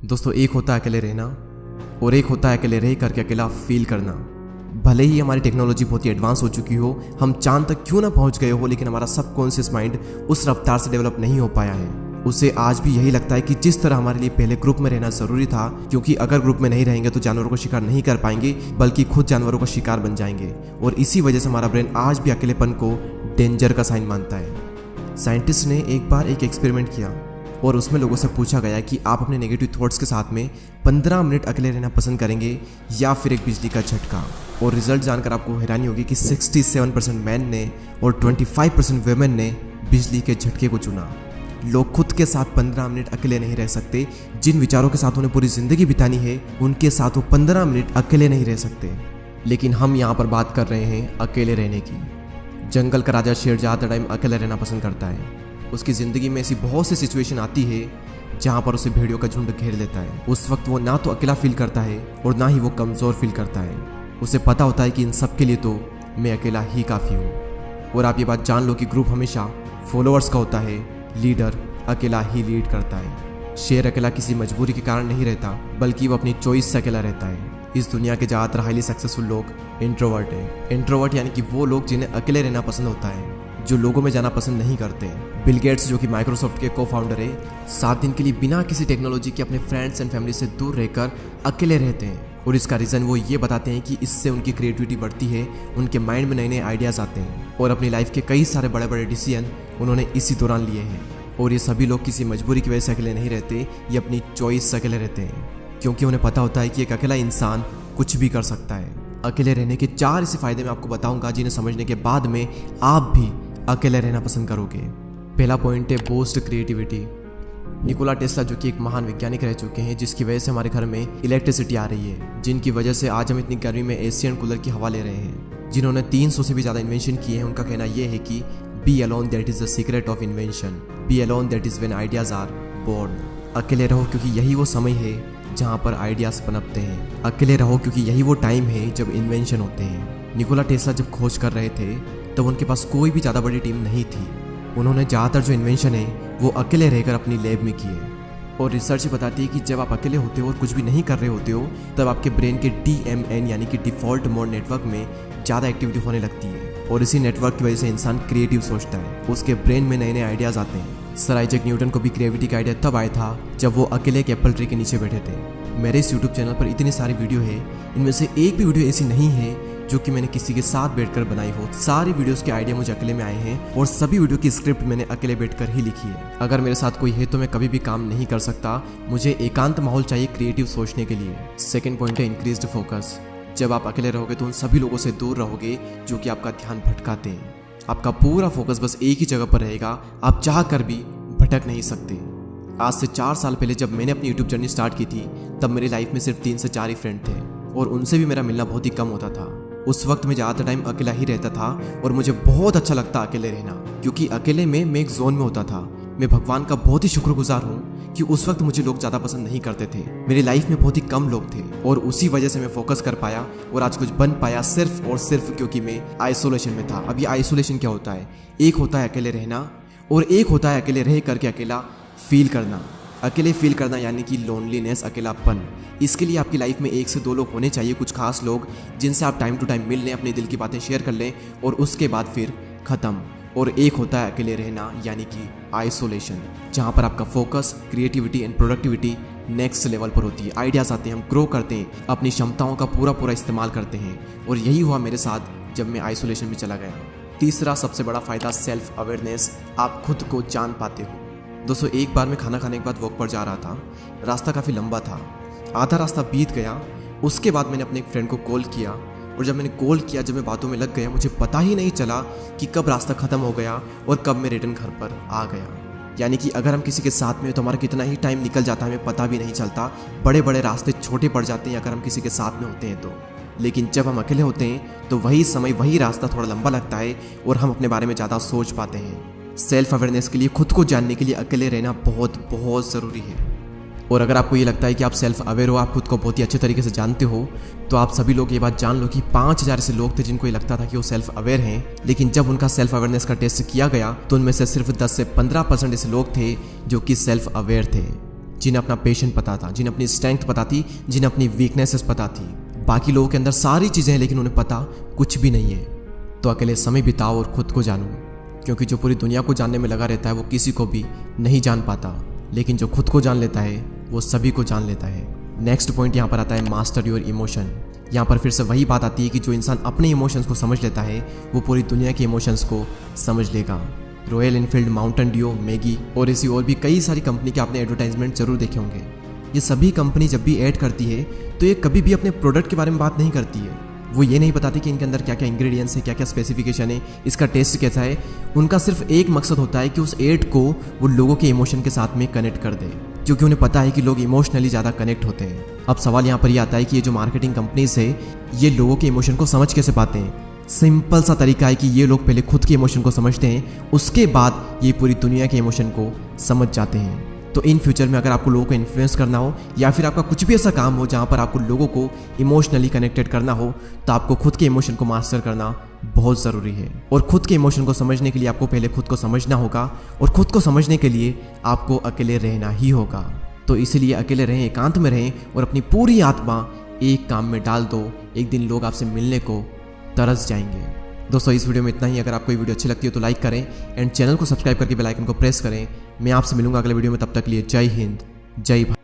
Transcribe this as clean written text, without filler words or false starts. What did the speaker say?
दोस्तों, एक होता है अकेले रहना और एक होता है अकेले रह करके अकेला फील करना। भले ही हमारी टेक्नोलॉजी बहुत ही एडवांस हो चुकी हो, हम चांद तक क्यों ना पहुंच गए हो, लेकिन हमारा सबकॉन्शियस माइंड उस रफ्तार से डेवलप नहीं हो पाया है। उसे आज भी यही लगता है कि जिस तरह हमारे लिए पहले ग्रुप में रहना जरूरी था, क्योंकि अगर ग्रुप में नहीं रहेंगे तो जानवरों को शिकार नहीं कर पाएंगे, बल्कि खुद जानवरों का शिकार बन जाएंगे। और इसी वजह से हमारा ब्रेन आज भी अकेलेपन को डेंजर का साइन मानता है। साइंटिस्ट ने एक बार एक एक्सपेरिमेंट किया और उसमें लोगों से पूछा गया कि आप अपने नेगेटिव थॉट्स के साथ में 15 मिनट अकेले रहना पसंद करेंगे या फिर एक बिजली का झटका। और रिजल्ट जानकर आपको हैरानी होगी कि 67% मैन ने और 25% वुमेन ने बिजली के झटके को चुना। लोग खुद के साथ 15 मिनट अकेले नहीं रह सकते। जिन विचारों के साथ उन्हें पूरी जिंदगी बितानी है, उनके साथ वो 15 मिनट अकेले नहीं रह सकते। लेकिन हम यहाँ पर बात कर रहे हैं अकेले रहने की। जंगल का राजा शेर ज़्यादा टाइम अकेले रहना पसंद करता है। उसकी ज़िंदगी में ऐसी बहुत सी सिचुएशन आती है जहाँ पर उसे भेड़ियों का झुंड घेर लेता है। उस वक्त वो ना तो अकेला फील करता है और ना ही वो कमज़ोर फील करता है। उसे पता होता है कि इन सब के लिए तो मैं अकेला ही काफ़ी हूँ। और आप ये बात जान लो कि ग्रुप हमेशा फॉलोअर्स का होता है, लीडर अकेला ही लीड करता है। शेर अकेला किसी मजबूरी के कारण नहीं रहता, बल्कि वो अपनी चॉइस से अकेला रहता है। इस दुनिया के ज़्यादातर हाईली सक्सेसफुल लोग इंट्रोवर्ट हैं। इंट्रोवर्ट यानी कि वो लोग जिन्हें अकेले रहना पसंद होता है, जो लोगों में जाना पसंद नहीं करते। बिल गेट्स, जो कि माइक्रोसॉफ्ट के को फाउंडर है, 7 दिन के लिए बिना किसी टेक्नोलॉजी के अपने फ्रेंड्स एंड फैमिली से दूर रहकर अकेले रहते हैं। और इसका रीज़न वो ये बताते हैं कि इससे उनकी क्रिएटिविटी बढ़ती है, उनके माइंड में नए नए आइडियाज़ आते हैं और अपनी लाइफ के कई सारे बड़े बड़े डिसीजन उन्होंने इसी दौरान लिए हैं। और ये सभी लोग किसी मजबूरी की वजह से अकेले नहीं रहते, ये अपनी चॉइस से अकेले रहते हैं, क्योंकि उन्हें पता होता है कि एक अकेला इंसान कुछ भी कर सकता है। अकेले रहने के 4 ऐसे फायदे मैं आपको बताऊंगा, जिन्हें समझने के बाद में आप भी अकेले रहना पसंद करोगे। पहला पॉइंट है बूस्ट क्रिएटिविटी। निकोला टेस्ला, जो कि एक महान वैज्ञानिक रह चुके हैं, जिसकी वजह से हमारे घर में इलेक्ट्रिसिटी आ रही है, जिनकी वजह से आज हम इतनी गर्मी में एसी एंड कूलर की हवा ले रहे हैं, जिन्होंने 300 से भी ज़्यादा इन्वेंशन किए हैं। उनका कहना यह है कि be alone that is the secret of invention, be alone that is when ideas are born. अकेले रहो क्योंकि यही वो समय है जहाँ पर आइडियाज़ पनपते हैं। अकेले रहो क्योंकि यही वो टाइम है जब इन्वेंशन होते हैं। निकोला टेस्ला जब खोज कर रहे थे तब उनके पास कोई भी ज़्यादा बड़ी टीम नहीं थी। उन्होंने ज़्यादातर जो इन्वेंशन है वो अकेले रहकर अपनी लैब में किए। और रिसर्च बताती है कि जब आप अकेले होते हो और कुछ भी नहीं कर रहे होते हो, तब आपके ब्रेन के DMN यानी कि डिफ़ॉल्ट मोड नेटवर्क में ज़्यादा एक्टिविटी होने लगती है। और इसी नेटवर्क की वजह से इंसान क्रिएटिव सोचता है, उसके ब्रेन में नए नए आइडियाज़ आते हैं। सर आइजैक न्यूटन को भी क्रिएटिविटी का आइडिया तब आया था जब वो अकेले एक एप्पल ट्री के नीचे बैठे थे। मेरे इस यूट्यूब चैनल पर इतनी सारी वीडियो है, इनमें से एक भी वीडियो ऐसी नहीं है जो कि मैंने किसी के साथ बैठकर बनाई हो। सारी वीडियोस के आइडिया मुझे अकेले में आए हैं और सभी वीडियो की स्क्रिप्ट मैंने अकेले बैठकर ही लिखी है। अगर मेरे साथ कोई है तो मैं कभी भी काम नहीं कर सकता। मुझे एकांत माहौल चाहिए क्रिएटिव सोचने के लिए। सेकंड पॉइंट है इंक्रीज्ड फोकस। जब आप अकेले रहोगे तो उन सभी लोगों से दूर रहोगे जो कि आपका ध्यान भटकाते हैं। आपका पूरा फोकस बस एक ही जगह पर रहेगा, आप चाह कर भी भटक नहीं सकते। आज से 4 साल पहले जब मैंने अपनी यूट्यूब जर्नी स्टार्ट की थी, तब मेरी लाइफ में सिर्फ 3 से 4 ही फ्रेंड थे और उनसे भी मेरा मिलना बहुत ही कम होता था। उस वक्त मैं ज़्यादातर टाइम अकेला ही रहता था और मुझे बहुत अच्छा लगता अकेले रहना, क्योंकि अकेले में मैं एक जोन में होता था। मैं भगवान का बहुत ही शुक्रगुजार हूँ कि उस वक्त मुझे लोग ज़्यादा पसंद नहीं करते थे। मेरी लाइफ में बहुत ही कम लोग थे और उसी वजह से मैं फोकस कर पाया और आज कुछ बन पाया, सिर्फ और सिर्फ क्योंकि मैं आइसोलेशन में था। अब ये आइसोलेशन क्या होता है? एक होता है अकेले रहना और एक होता है अकेले रह करके अकेला फील करना। अकेले फील करना यानी कि लोनलीनेस, अकेलापन। इसके लिए आपकी लाइफ में 1 से 2 लोग होने चाहिए, कुछ खास लोग जिनसे आप टाइम टू टाइम मिल लें, अपने दिल की बातें शेयर कर लें और उसके बाद फिर ख़त्म। और एक होता है अकेले रहना यानी कि आइसोलेशन, जहाँ पर आपका focus, creativity and productivity next level पर होती है। आइडियाज़ आते हैं, हम ग्रो करते हैं, अपनी क्षमताओं का पूरा इस्तेमाल करते हैं। और यही हुआ मेरे साथ जब मैं आइसोलेशन में चला गया। तीसरा सबसे बड़ा फ़ायदा सेल्फ अवेयरनेस। आप खुद को जान पाते हो। दोस्तों, एक बार मैं खाना खाने के बाद वॉक पर जा रहा था। रास्ता काफ़ी लंबा था, आधा रास्ता बीत गया। उसके बाद मैंने अपने एक फ्रेंड को कॉल किया और जब मैंने कॉल किया, जब मैं बातों में लग गया, मुझे पता ही नहीं चला कि कब रास्ता ख़त्म हो गया और कब मैं रिटर्न घर पर आ गया। यानी कि अगर हम किसी के साथ में तो हमारा कितना ही टाइम निकल जाता है हमें पता भी नहीं चलता। बड़े बड़े रास्ते छोटे पड़ जाते हैं अगर हम किसी के साथ में होते हैं तो। लेकिन जब हम अकेले होते हैं तो वही समय, वही रास्ता थोड़ा लंबा लगता है और हम अपने बारे में ज़्यादा सोच पाते हैं। सेल्फ अवेयरनेस के लिए, खुद को जानने के लिए अकेले रहना बहुत ज़रूरी है। और अगर आपको ये लगता है कि आप सेल्फ अवेयर हो, आप खुद को बहुत ही अच्छे तरीके से जानते हो, तो आप सभी लोग ये बात जान लो कि 5000 ऐसे लोग थे जिनको ये लगता था कि वो सेल्फ अवेयर हैं, लेकिन जब उनका सेल्फ अवेयरनेस का टेस्ट किया गया तो उनमें से सिर्फ 10 से 15% ऐसे लोग थे जो कि सेल्फ अवेयर थे। जिन्हें अपना पेशेंट पता था, जिन्हें अपनी स्ट्रेंथ पता थी, जिन्हें अपनी वीकनेसेस पता थी। बाकी लोगों के अंदर सारी चीज़ें हैं लेकिन उन्हें पता कुछ भी नहीं है। तो अकेले समय बिताओ और खुद को जानो, क्योंकि जो पूरी दुनिया को जानने में लगा रहता है वो किसी को भी नहीं जान पाता, लेकिन जो खुद को जान लेता है वो सभी को जान लेता है। नेक्स्ट पॉइंट यहाँ पर आता है मास्टर योर इमोशन। यहाँ पर फिर से वही बात आती है कि जो इंसान अपने इमोशंस को समझ लेता है वो पूरी दुनिया के इमोशंस को समझ लेगा। Royal Enfield, Mountain Dew, Maggi और ऐसी और भी कई सारी कंपनी के आपने एडवर्टाइजमेंट जरूर देखे होंगे। ये सभी कंपनी जब भी ऐड करती है तो ये कभी भी अपने प्रोडक्ट के बारे में बात नहीं करती है। वो ये नहीं बताती कि इनके अंदर क्या क्या इंग्रेडिएंट्स है, क्या क्या स्पेसिफिकेशन है, इसका टेस्ट कैसा है। उनका सिर्फ एक मकसद होता है कि उस ऐड को वो लोगों के इमोशन के साथ में कनेक्ट कर दे, क्योंकि उन्हें पता है कि लोग इमोशनली ज़्यादा कनेक्ट होते हैं। अब सवाल यहाँ पर ये आता है कि ये जो मार्केटिंग कंपनीज है ये लोगों के इमोशन को समझ कैसे पाते हैं। सिंपल सा तरीका है कि ये लोग पहले खुद के इमोशन को समझते हैं, उसके बाद ये पूरी दुनिया के इमोशन को समझ जाते हैं। तो इन फ्यूचर में अगर आपको लोगों को इन्फ्लुएंस करना हो या फिर आपका कुछ भी ऐसा काम हो जहाँ पर आपको लोगों को इमोशनली कनेक्टेड करना हो, तो आपको खुद के इमोशन को मास्टर करना बहुत ज़रूरी है। और खुद के इमोशन को समझने के लिए आपको पहले खुद को समझना होगा, और खुद को समझने के लिए आपको अकेले रहना ही होगा। तो इसलिए अकेले रहें, एकांत में रहें और अपनी पूरी आत्मा एक काम में डाल दो। एक दिन लोग आपसे मिलने को तरस जाएंगे। दोस्तों इस वीडियो में इतना ही। अगर आपको ये वीडियो अच्छी लगती है तो लाइक करें एंड चैनल को सब्सक्राइब करके बेल आइकन को प्रेस करें। मैं आपसे मिलूंगा अगले वीडियो में, तब तक लिए जय हिंद, जय भारत।